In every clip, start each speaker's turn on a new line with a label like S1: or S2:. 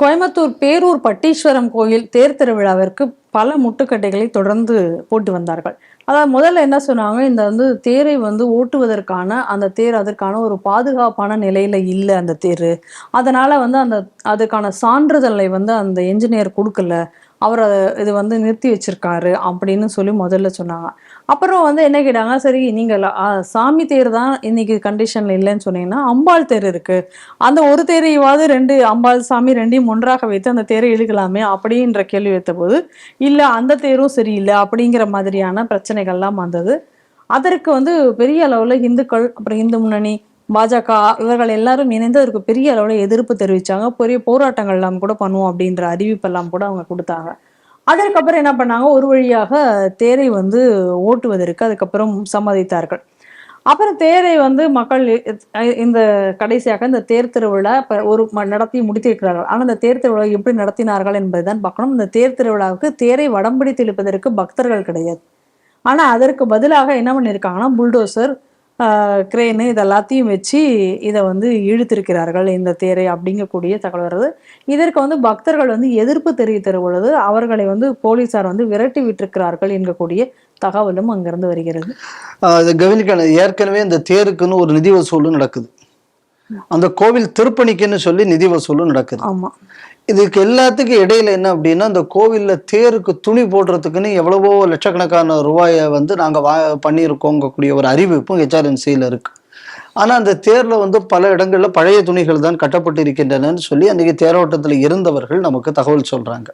S1: கோயம்புத்தூர் பேரூர் பட்டீஸ்வரம் கோயில் தேர் திருவிழாவிற்கு பல முட்டுக்கட்டைகளை தொடர்ந்து போட்டு வந்தார்கள். அதாவது முதல்ல என்ன சொன்னாங்க, இந்த தேரை ஓட்டுவதற்கான அந்த தேர் அதற்கான ஒரு பாதுகாப்பான நிலையில இல்ல அந்த தேரு. அதனால அதுக்கான சான்றிதழை அந்த என்ஜினியர் குடுக்கல. அவர் இது நிறுத்தி வச்சிருக்காரு அப்படின்னு சொல்லி முதல்ல சொன்னாங்க. அப்புறம் என்ன கேட்டாங்க, சரி நீங்க சாமி தேர் தான் இன்னைக்கு கண்டிஷன்ல இல்லைன்னு சொன்னீங்கன்னா, அம்பாள் தேர் இருக்கு. அந்த ஒரு தேரையாவது 2 அம்பாள், சாமி 2யும் ஒன்றாக வைத்து அந்த தேரை இழுக்கலாமே அப்படின்ற கேள்வி வைத்தபோது, இல்ல அந்த தேரும் சரியில்ல அப்படிங்கிற மாதிரியான பிரச்சனைகள்லாம் வந்தது. அதற்கு பெரிய அளவுல இந்துக்கள், அப்புறம் இந்து முன்னணி, பாஜக இவர்கள் எல்லாரும் இணைந்து அதற்கு பெரிய அளவுல எதிர்ப்பு தெரிவிச்சாங்க. பெரிய போராட்டங்கள் எல்லாம் கூட பண்ணுவோம் அப்படின்ற அறிவிப்பெல்லாம் கூட அவங்க கொடுத்தாங்க. அதற்கப்புறம் என்ன பண்ணாங்க, ஒரு வழியாக தேரை ஓட்டுவதற்கு அதுக்கப்புறம் சம்மதித்தார்கள். அப்புறம் தேரை மக்கள் இந்த கடைசியாக இந்த தேர் திருவிழா நடத்தி முடித்திருக்கிறார்கள். ஆனா இந்த தேர் திருவிழா எப்படி நடத்தினார்கள் என்பதுதான் பார்க்கணும். இந்த தேர் திருவிழாவுக்கு தேரை வடம் பிடித்து இழுப்பதற்கு பக்தர்கள் கிடையாது. ஆனா அதற்கு பதிலாக என்ன பண்ணியிருக்காங்கன்னா, புல்டோசர், கிரேனு இதெல்லாத்தையும் வச்சு இதை இழுத்திருக்கிறார்கள் இந்த தேரை அப்படிங்கக்கூடிய தகவல் வருது. இதற்கு பக்தர்கள் எதிர்ப்பு தெரிவித்த பொழுது அவர்களை போலீசார் விரட்டி விட்டிருக்கிறார்கள் என்கக்கூடிய தகவலும் அங்கிருந்து வருகிறது.
S2: கவனிக்கணும், ஏற்கனவே இந்த தேருக்குன்னு ஒரு நிதி வசூலும் நடக்குது. அந்த கோவில் திருப்பணிக்குன்னு சொல்லி நிதி வசூலும் நடக்குது.
S1: ஆமா,
S2: இதுக்கு எல்லாத்துக்கும் இடையில என்ன அப்படின்னா, அந்த கோவில்ல தேருக்கு துணி போடுறதுக்குன்னு எவ்வளவோ லட்சக்கணக்கான ரூபாயை நாங்க பண்ணியிருக்கோங்கக்கூடிய ஒரு அறிவிப்பும் HRNCல இருக்கு. ஆனா அந்த தேர்ல பல இடங்கள்ல பழைய துணிகள் தான் கட்டப்பட்டு இருக்கின்றனன்னு சொல்லி அன்னைக்கு தேரோட்டத்துல இருந்தவர்கள் நமக்கு தகவல் சொல்றாங்க.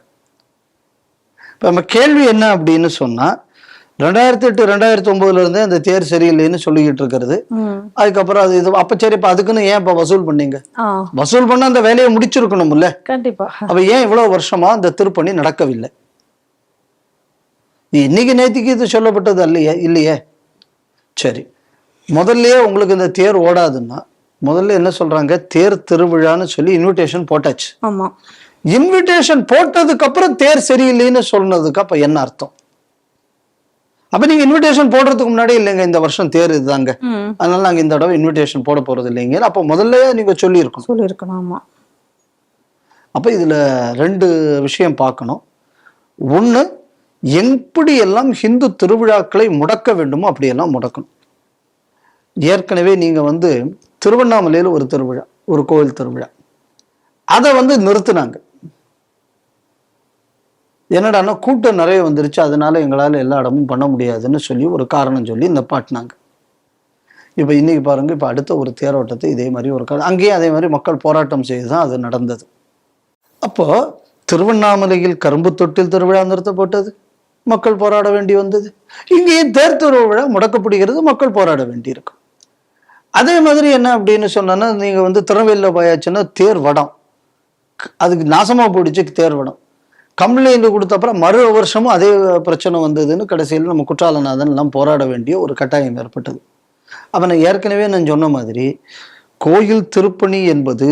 S2: இப்ப நம்ம கேள்வி என்ன அப்படின்னு சொன்னா, 2008 2009 இருந்தே அந்த தேர் சரியில்லைன்னு சொல்லிக்கிட்டு இருக்கிறது. அதுக்கப்புறம் அது இது அப்ப சரி, இப்ப அதுக்குன்னு ஏன் இப்ப வசூல் பண்ணீங்க? வசூல் பண்ண அந்த வேலையை முடிச்சிருக்கணும்ல.
S1: கண்டிப்பா.
S2: அப்ப ஏன் இவ்வளவு வருஷமா அந்த திருப்பணி நடக்கவில்லை? இன்னைக்கு நேத்திக்கு இது சொல்லப்பட்டது இல்லையே. சரி, முதல்லயே உங்களுக்கு இந்த தேர் ஓடாதுன்னா முதல்ல என்ன சொல்றாங்க, தேர் திருவிழான்னு சொல்லி இன்விடேஷன் போட்டாச்சு.
S1: ஆமா,
S2: இன்விடேஷன் போட்டதுக்கு அப்புறம் தேர் சரியில்லைன்னு சொன்னதுக்கு அப்ப என்ன அர்த்தம்? அப்ப நீங்க இன்விடேஷன் போடுறதுக்கு முன்னாடி இல்லைங்க இந்த வருஷம் தேர் இதுதாங்க, அதனால நாங்க இந்த தடவை இன்விடேஷன் போட போறது இல்லைங்க, அப்ப முதல்ல நீங்க சொல்லியிருக்கணும்.
S1: ஆமா.
S2: அப்ப இதுல 2 விஷயம் பார்க்கணும். ஒண்ணு, எப்படி எல்லாம் ஹிந்து திருவிழாக்களை முடக்க வேண்டுமோ அப்படியெல்லாம் முடக்கணும். ஏற்கனவே நீங்க திருவண்ணாமலையில ஒரு திருவிழா, ஒரு கோவில் திருவிழா, அதை நிறுத்தினாங்க. என்னடான்னா கூட்டம் நிறைய வந்துருச்சு, அதனால எங்களால எல்லா இடமும் பண்ண முடியாதுன்னு சொல்லி ஒரு காரணம் சொல்லி இந்த பாட்டினாங்க. இப்ப இன்னைக்கு பாருங்க, இப்ப அடுத்த ஒரு தேரோட்டத்தை இதே மாதிரி அங்கேயும் அதே மாதிரி மக்கள் போராட்டம் செய்துதான் அது நடந்தது. அப்போ திருவண்ணாமலையில் கரும்பு தொட்டில் திருவிழா நிறுத்தப்பட்டது, மக்கள் போராட வேண்டி வந்தது. இங்கேயும் தேர் திருவிழா முடக்கப்படுகிறது, மக்கள் போராட வேண்டி இருக்கும். அதே மாதிரி என்ன அப்படின்னு சொன்னா, நீங்க திருநெல்வேலியில போயாச்சுன்னா தேர் வடம், அதுக்கு நாசமா போயிடுச்சு தேர் வடம். கம்ப்ளைண்ட் கொடுத்த அப்புறம் மறு வருஷமும் அதே பிரச்சனை வந்ததுன்னு கடைசியில் நம்ம குற்றாலநாதன் எல்லாம் போராட வேண்டிய ஒரு கட்டாயம் ஏற்பட்டது. அப்ப நான் ஏற்கனவே சொன்ன மாதிரி, கோயில் திருப்பணி என்பது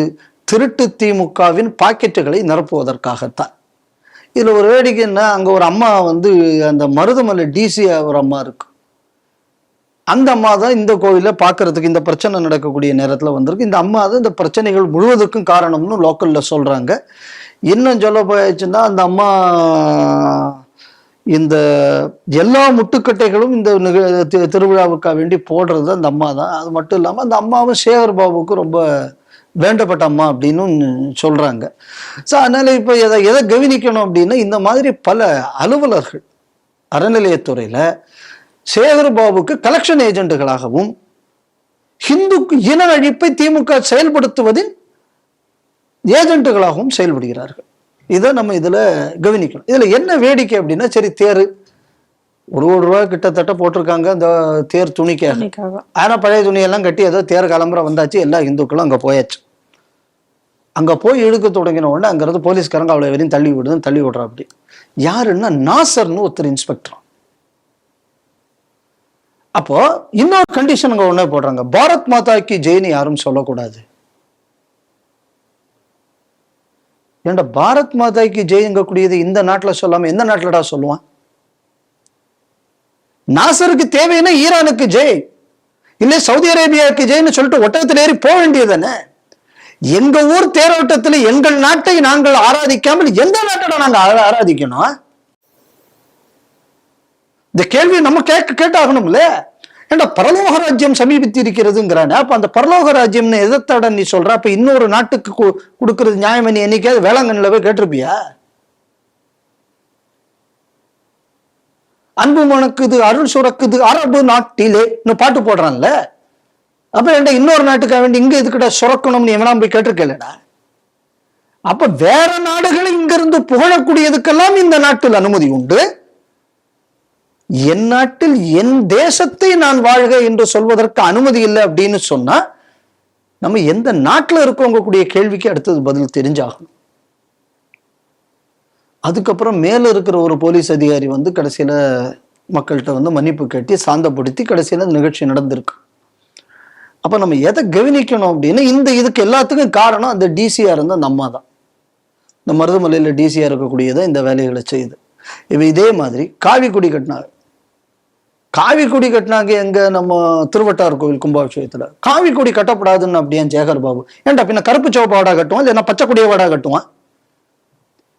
S2: திருட்டு திமுகவின் பாக்கெட்டுகளை நிரப்புவதற்காகத்தான். இதுல ஒரு வேடிக்கைன்னா, அங்க ஒரு அம்மா அந்த மருதமலை DC ஒரு அம்மா இருக்கு. அந்த அம்மா தான் இந்த கோவில பாக்குறதுக்கு இந்த பிரச்சனை நடக்கக்கூடிய நேரத்துல வந்திருக்கு. இந்த அம்மா தான் இந்த பிரச்சனைகள் முழுவதற்கும் காரணம்னு லோக்கல்ல சொல்றாங்க. இன்னும் சொல்ல போயாச்சுன்னா, அந்த அம்மா இந்த எல்லா முட்டுக்கட்டைகளும் இந்த திருவிழாவுக்காக வேண்டி போடுறது அந்த அம்மா தான். அது மட்டும் இல்லாம அந்த அம்மாவும் சேகர் பாபுக்கு ரொம்ப வேண்டப்பட்ட அம்மா அப்படின்னு சொல்றாங்க. ஸோ அதனால இப்ப எதை கவனிக்கணும் அப்படின்னா, இந்த மாதிரி பல அலுவலர்கள் அறநிலையத்துறையில சேகர் பாபுக்கு கலெக்ஷன் ஏஜென்ட்டுகளாகவும் ஹிந்துக்கு இன அழிப்பை திமுக செயல்படுத்துவதின் ஏஜென்ட்டுகளாகவும் செயல்படுகிறார்கள். இதை நம்ம இதுல கவனிக்கணும். இதுல என்ன வேடிக்கை அப்படின்னா, சரி தேர் 1 கோடி ரூபாய் கிட்டத்தட்ட போட்டிருக்காங்க அந்த தேர் துணிக்காக. ஆனா பழைய துணியெல்லாம் கட்டி ஏதோ தேர் கிளம்புற வந்தாச்சு, எல்லா இந்துக்களும் அங்க போயாச்சு. அங்க போய் இழுக்க தொடங்கின உடனே அங்கிருந்து போலீஸ்காரங்க அவ்வளவு வரையும் தள்ளி விடுறா. அப்படி யாருன்னா நாசர்னு ஒருத்தர் இன்ஸ்பெக்டர். அப்போ இன்னொரு கண்டிஷன் அங்க ஒண்ணே போடுறாங்க, பாரத் மாதாக்கு ஜெயின்னு யாரும் சொல்லக்கூடாது. ஏன்டா பாரத் மாதாக்கு ஜெயங்க கூடியது இந்த நாட்டுல சொல்லாம எந்த நாட்டுலடா சொல்லுவான்? நாசருக்கு தேவைன்னா ஈரானுக்கு ஜெய், இல்லை சவுதி அரேபியாவுக்கு ஜெயின்னு சொல்லிட்டு ஒட்டகத்தில் ஏறி போக வேண்டியதானே. எங்க ஊர் தேரோட்டத்தில் எங்கள் நாட்டை நாங்கள் ஆராதிக்காமல் எந்த நாட்டை நாங்க ஆராதிக்கணும்? இந்த கேள்வி நம்ம கேட்டாகணும்ல. ஏண்டா பரலோக ராஜ்யம் சமீபித்து இருக்கிறதுங்கிறானே, அப்ப அந்த பரலோக ராஜ்யம்னு எதத்தட நீ சொல்ற? அப்ப இன்னொரு நாட்டுக்கு கொடுக்கறது நியாயம்? நீ என்னைக்காவது வேளாங்கண்ணில போய் கேட்டிருப்பியா? அன்பு மணக்குது அருள் சுரக்குது அரபு நாட்டிலே பாட்டு போடுறான்ல. அப்ப ஏண்டா இன்னொரு நாட்டுக்காக வேண்டி இங்க இதுக்கிட்ட சுரக்கணும்னு எவனா போய் கேட்டிருக்கலடா? அப்ப வேற நாடுகளை இங்க இருந்து புகழக்கூடியதுக்கெல்லாம் இந்த நாட்டில் அனுமதி உண்டு. என் நாட்டில் என் தேசத்தை நான் வாழ்க என்று சொல்வதற்கு அனுமதி இல்லை அப்படின்னு சொன்னா நம்ம எந்த நாட்டில் இருக்கவங்க கூடிய கேள்விக்கு அடுத்தது பதில் தெரிஞ்சாகணும். அதுக்கப்புறம் மேல இருக்கிற ஒரு போலீஸ் அதிகாரி வந்து கடைசியில மக்கள்கிட்ட வந்து மன்னிப்பு கேட்டு சாந்தப்படுத்தி கடைசியில நிகழ்ச்சி நடந்திருக்கு. அப்ப நம்ம எதை கவனிக்கணும் அப்படின்னு, இதுக்கு எல்லாத்துக்கும் காரணம் அந்த டிசியா இருந்த அந்த அம்மா தான். இந்த மருதமலையில டிசியா இருக்கக்கூடியதான் இந்த வேலைகளை செய்யுது. இப்ப இதே மாதிரி காவிக்குடி கட்டினாங்க எங்க நம்ம திருவட்டார் கோவில் கும்பாபிஷேகத்துல. காவிக்குடி கட்டப்படாதுன்னு அப்படியே சேகர் பாபு ஏன்டா பின்ன கருப்பு சிவப்பாடா கட்டுவான், இல்லைன்னா பச்சை கொடியவாடா கட்டுவான்?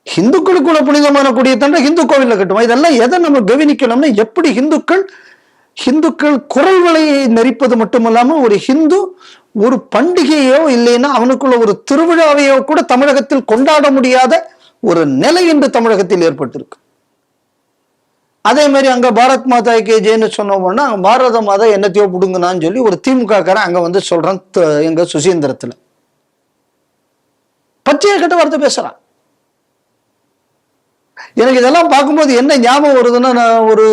S2: ஹிந்துக்களுக்குள்ள புனிதமான கொடியை தண்டை ஹிந்து கோவில்ல கட்டுவான். இதெல்லாம் எதை நம்ம கவனிக்கணும்னா, எப்படி ஹிந்துக்கள் குரல் வலையை நெரிப்பது மட்டுமல்லாம ஒரு ஹிந்து ஒரு பண்டிகையோ இல்லைன்னா அவனுக்குள்ள ஒரு திருவிழாவையோ கூட தமிழகத்தில் கொண்டாட முடியாத ஒரு நிலை என்று தமிழகத்தில் ஏற்பட்டிருக்கு. அதே மாதிரி அங்க பாரத் மாதா கே ஜெயின்னு சொன்னோம்னா பாரத மாதா என்னத்தையோ புடுங்கனான்னு சொல்லி ஒரு திமுக காரன் அங்க வந்து சொல்றான் எங்க சுசீந்திரத்துல பச்சைய கட்ட வார்த்தை பேசுறான். எனக்கு இதெல்லாம் பார்க்கும்போது என்ன ஞாபகம் வருதுன்னா, நான் ஒரு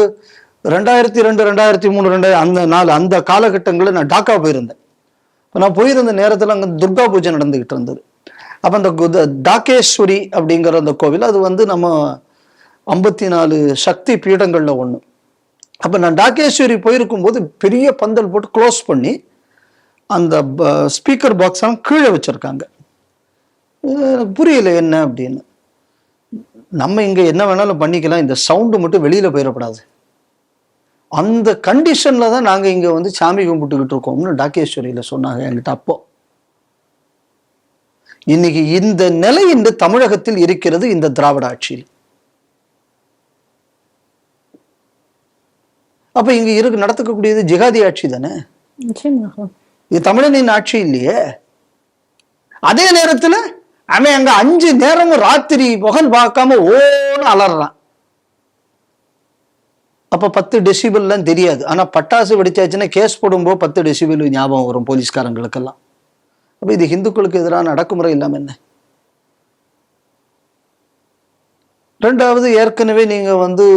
S2: 2002 2003 அந்த காலகட்டங்களில் நான் டாக்கா போயிருந்தேன். நான் போயிருந்த நேரத்தில் அங்கே துர்கா பூஜை நடந்துகிட்டு இருந்தது. அப்போ அந்த டாக்கேஸ்வரி அப்படிங்கிற அந்த கோவில் அது வந்து நம்ம 54 சக்தி பீடங்கள்ல ஒண்ணு. அப்ப நான் டாக்கேஸ்வரி போயிருக்கும் போது பெரிய பந்தல் போட்டு க்ளோஸ் பண்ணி அந்த ஸ்பீக்கர் பாக்ஸ் எல்லாம் கீழே வச்சிருக்காங்க. எனக்கு புரியல என்ன அப்படின்னு. நம்ம இங்க என்ன வேணாலும் பண்ணிக்கலாம், இந்த சவுண்டு மட்டும் வெளியில போயிடக்கூடாது. அந்த கண்டிஷன்ல தான் நாங்க இங்க வந்து சாமி கும்பிட்டுக்கிட்டு இருக்கோம்னு டாக்கேஸ்வரியில சொன்னாங்க என்கிட்ட. அப்போ இன்னைக்கு இந்த நிலை இந்த தமிழகத்தில் இருக்கிறது இந்த திராவிட ஆட்சியில். அப்ப இங்க நடத்தக்கூடியது ஜிகாதி ஆட்சி தானே, இது தமிழனின் ஆட்சி இல்லையே. அதே நேரத்துல அவன் அங்க 5 நேரமும் ராத்திரி பகல் பார்க்காம ஓன்னு அலறான். அப்ப 10 டெசிபிள்லாம் தெரியாது. ஆனா பட்டாசு வெடிச்சாச்சுன்னா கேஸ் போடும்போது 10 டெசிபிள் ஞாபகம் வரும் போலீஸ்காரங்களுக்கெல்லாம். அப்ப இது ஹிந்துக்களுக்கு எதிரான அடக்குமுறை இல்லாம என்ன? ரெண்டாவது, ஏற்கனவே நீங்க வந்து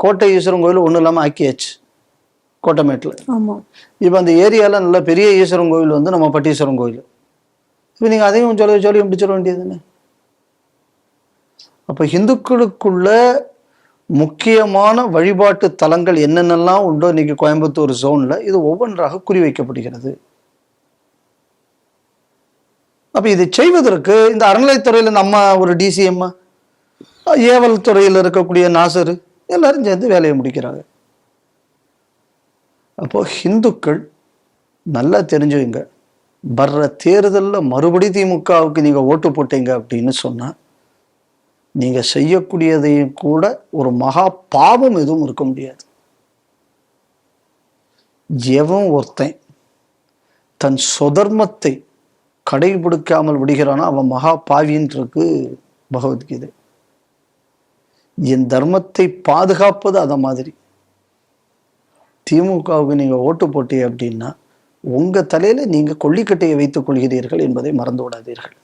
S2: கோட்டை ஈஸ்வரன் கோயில் ஒண்ணும் இல்லாம ஆக்கியாச்சு கோட்டமேட்டில். இப்ப அந்த ஏரியால நல்ல பெரிய ஈஸ்வரன் கோவில் வந்து நம்ம பட்டீஸ்வரன் கோயில். இப்ப நீங்க அதையும் சொல்லி முடிச்சிட வேண்டியதுன்னு. அப்ப ஹிந்துக்களுக்குள்ள முக்கியமான வழிபாட்டு தலங்கள் என்னென்னலாம் உண்டோ இன்னைக்கு கோயம்புத்தூர் ஜோன்ல இது ஒவ்வொன்றாக குறிவைக்கப்படுகிறது. அப்ப இதை செய்வதற்கு இந்த அறநிலைத்துறையில நம்ம ஒரு டிசிஎம், ஏவல் துறையில் இருக்கக்கூடிய நாசரு எல்லாரும் சேர்ந்து வேலையை முடிக்கிறாங்க. அப்போ ஹிந்துக்கள் நல்லா தெரிஞ்சுங்க, வர்ற தேர்தலில் மறுபடி திமுகவுக்கு நீங்க ஓட்டு போட்டீங்க அப்படின்னு சொன்னா நீங்க செய்யக்கூடியதையும் கூட ஒரு மகா பாவம் எதுவும் இருக்க முடியாது. எவன் ஒருத்தன் தன் சொதர்மத்தை கடைபிடிக்காமல் விடுகிறானோ அவன் மகா பாவின்னு இருக்கு பகவத்கீதை. என் தர்மத்தை பாதுகாப்பது அத மாதிரி. திமுகவுக்கு நீங்க ஓட்டு போட்டீங்க அப்படின்னா உங்க தலையில நீங்க கொள்ளிக்கட்டையை வைத்துக் கொள்கிறீர்கள் என்பதை மறந்து விடாதீர்கள்.